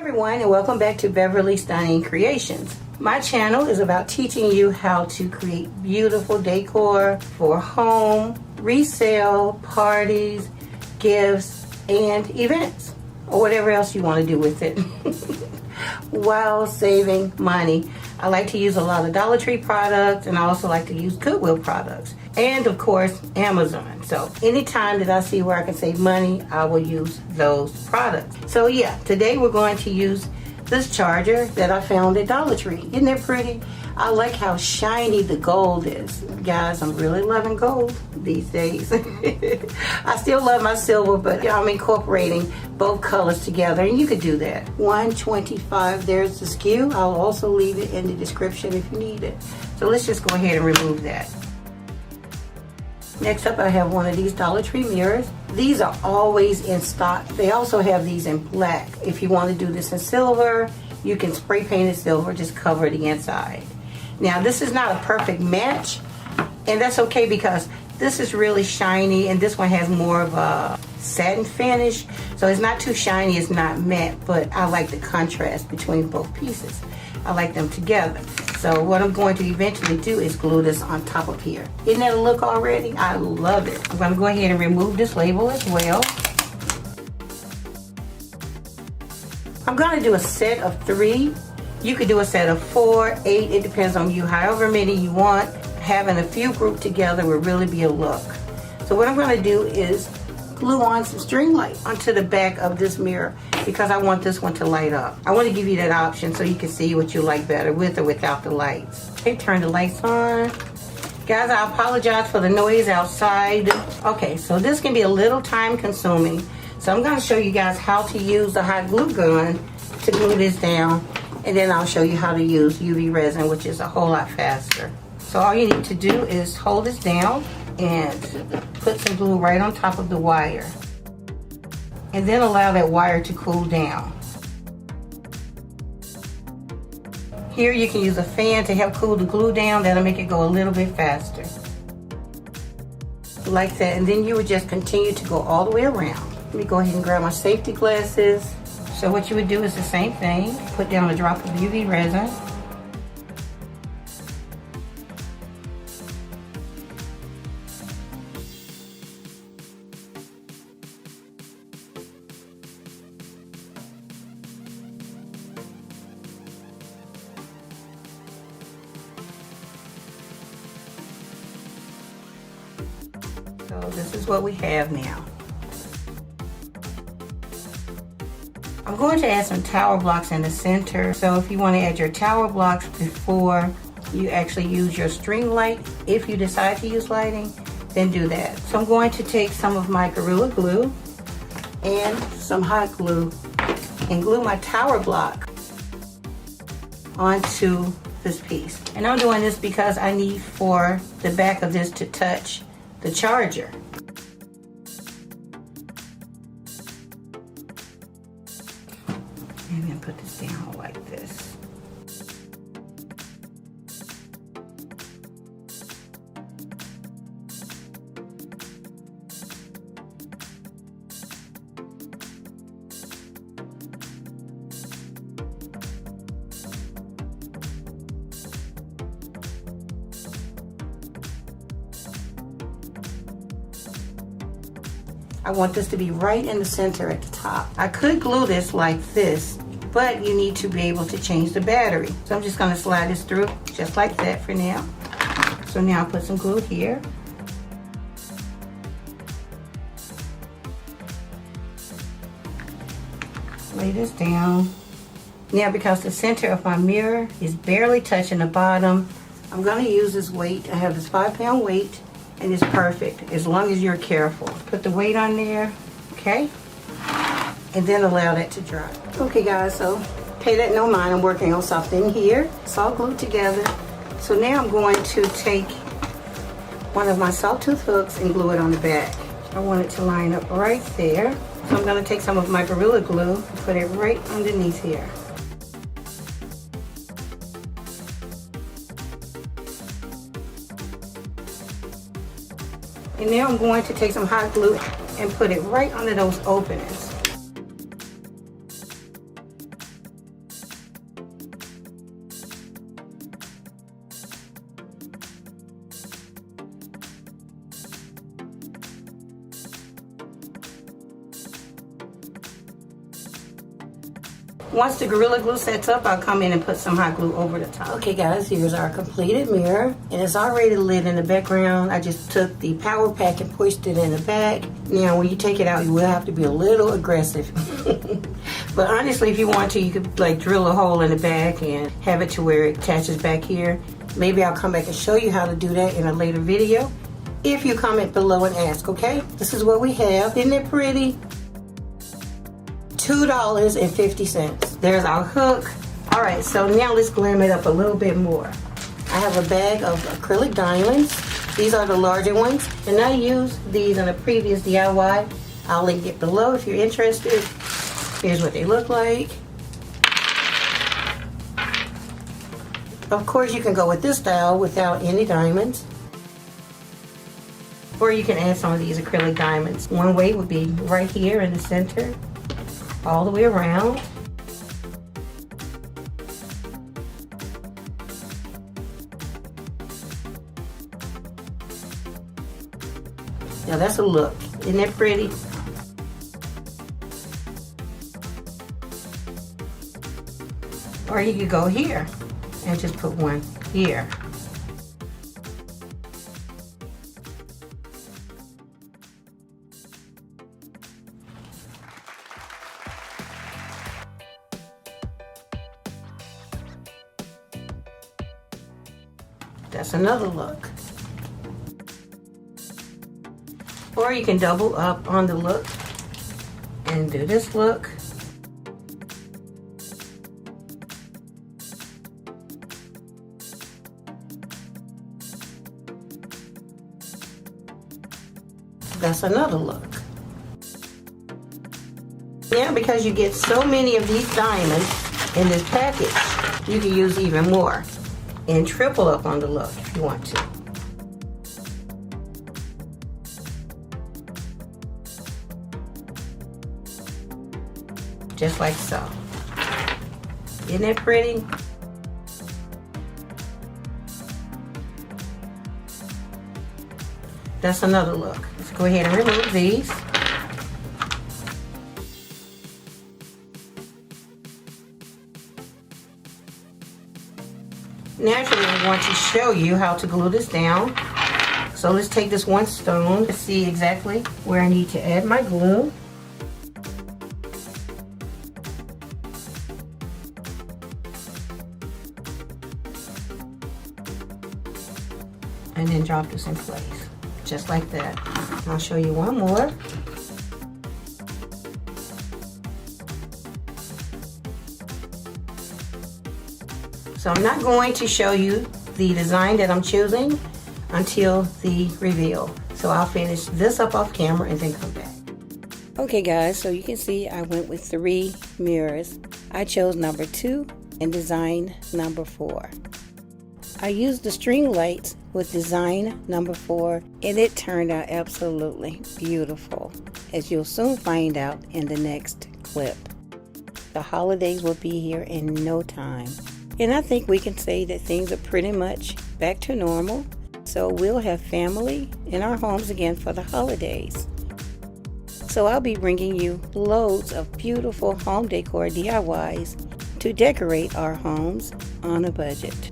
Everyone, and welcome back to Beverly Stunning Creations. My channel is about teaching you how to create beautiful decor for home, resale, parties, gifts, and events, or whatever else you want to do with it while saving money. I like to use a lot of Dollar Tree products, and I also like to use Goodwill products, and of course Amazon. So anytime that I see where I can save money, I will use those products. So yeah, today we're going to use this charger that I found at Dollar Tree. Isn't that pretty? I like how shiny the gold is. Guys, I'm really loving gold these days. I still love my silver, but I'm incorporating both colors together, and you could do that. $125, there's the SKU. I'll also leave it in the description if you need it. So let's just go ahead and remove that. Next up, I have one of these Dollar Tree mirrors. These are always in stock. They also have these in black. If you want to do this in silver, you can spray paint it silver, just cover the inside. Now, this is not a perfect match, and that's okay because this is really shiny, and this one has more of a satin finish. So it's not too shiny, it's not matte, but I like the contrast between both pieces. I like them together. So what I'm going to eventually do is glue this on top of here. Isn't that a look already? I love it. I'm going to go ahead and remove this label as well. I'm going to do a set of 3. You could do a set of 4, 8, it depends on you. However many you want. Having a few grouped together will really be a look. So what I'm going to do is glue on some string light onto the back of this mirror because I want this one to light up. I want to give you that option so you can see what you like better with or without the lights. Okay, turn the lights on. Guys, I apologize for the noise outside. Okay, so this can be a little time consuming. So I'm going to show you guys how to use the hot glue gun to glue this down. And then I'll show you how to use UV resin, which is a whole lot faster. So all you need to do is hold this down and put some glue right on top of the wire. And then allow that wire to cool down. Here you can use a fan to help cool the glue down. That'll make it go a little bit faster. Like that. And then you would just continue to go all the way around. Let me go ahead and grab my safety glasses. So what you would do is the same thing. Put down a drop of UV resin. So this is what we have now. I'm going to add some tower blocks in the center. So if you want to add your tower blocks before you actually use your string light, if you decide to use lighting, then do that. So I'm going to take some of my Gorilla Glue and some hot glue and glue my tower block onto this piece. And I'm doing this because I need for the back of this to touch the charger. And then put this down like this. I want this to be right in the center at the top. I could glue this like this, but you need to be able to change the battery. So I'm just gonna slide this through just like that for now. So now I'll put some glue here. Lay this down. Now because the center of my mirror is barely touching the bottom, I'm gonna use this weight. I have this 5-pound weight, and it's perfect as long as you're careful. Put the weight on there, okay? And then allow that to dry. Okay guys, so pay that no mind, I'm working on something here. It's all glued together. So now I'm going to take one of my sawtooth hooks and glue it on the back. I want it to line up right there. So I'm gonna take some of my Gorilla Glue and put it right underneath here. And now I'm going to take some hot glue and put it right under those openings. Once the Gorilla Glue sets up, I'll come in and put some hot glue over the top. Okay guys, here's our completed mirror. And it's already lit in the background. I just took the power pack and pushed it in the back. Now when you take it out, you will have to be a little aggressive. But honestly, if you want to, you could like drill a hole in the back and have it to where it attaches back here. Maybe I'll come back and show you how to do that in a later video. If you comment below and ask, okay? This is what we have. Isn't it pretty? $2.50. There's our hook. All right, so now let's glam it up a little bit more. I have a bag of acrylic diamonds. These are the larger ones, and I used these in a previous DIY. I'll link it below if you're interested. Here's what they look like. Of course, you can go with this style without any diamonds. Or you can add some of these acrylic diamonds. One way would be right here in the center, all the way around. Now that's a look. Isn't that pretty? Or you could go here and just put one here. That's another look. Or you can double up on the look and do this look. That's another look. Yeah, because you get so many of these diamonds in this package, you can use even more and triple up on the look if you want to. Just like so. Isn't it pretty? That's another look. Let's go ahead and remove these. Naturally, I want to show you how to glue this down. So let's take this one stone to see exactly where I need to add my glue. And then drop this in place. Just like that. I'll show you one more. So I'm not going to show you the design that I'm choosing until the reveal. So I'll finish this up off camera and then come back. Okay guys, so you can see I went with 3 mirrors. I chose number 2 and design number 4. I used the string lights with design number 4 and it turned out absolutely beautiful, as you'll soon find out in the next clip. The holidays will be here in no time, and I think we can say that things are pretty much back to normal, so we'll have family in our homes again for the holidays. So I'll be bringing you loads of beautiful home decor DIYs to decorate our homes on a budget.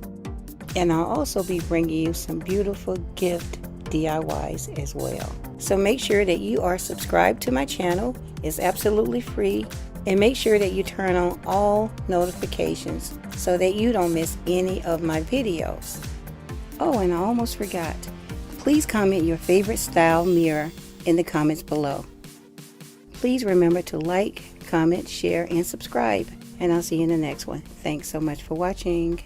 And I'll also be bringing you some beautiful gift DIYs as well. So make sure that you are subscribed to my channel. It's absolutely free. And make sure that you turn on all notifications so that you don't miss any of my videos. Oh, and I almost forgot. Please comment your favorite style mirror in the comments below. Please remember to like, comment, share, and subscribe. And I'll see you in the next one. Thanks so much for watching.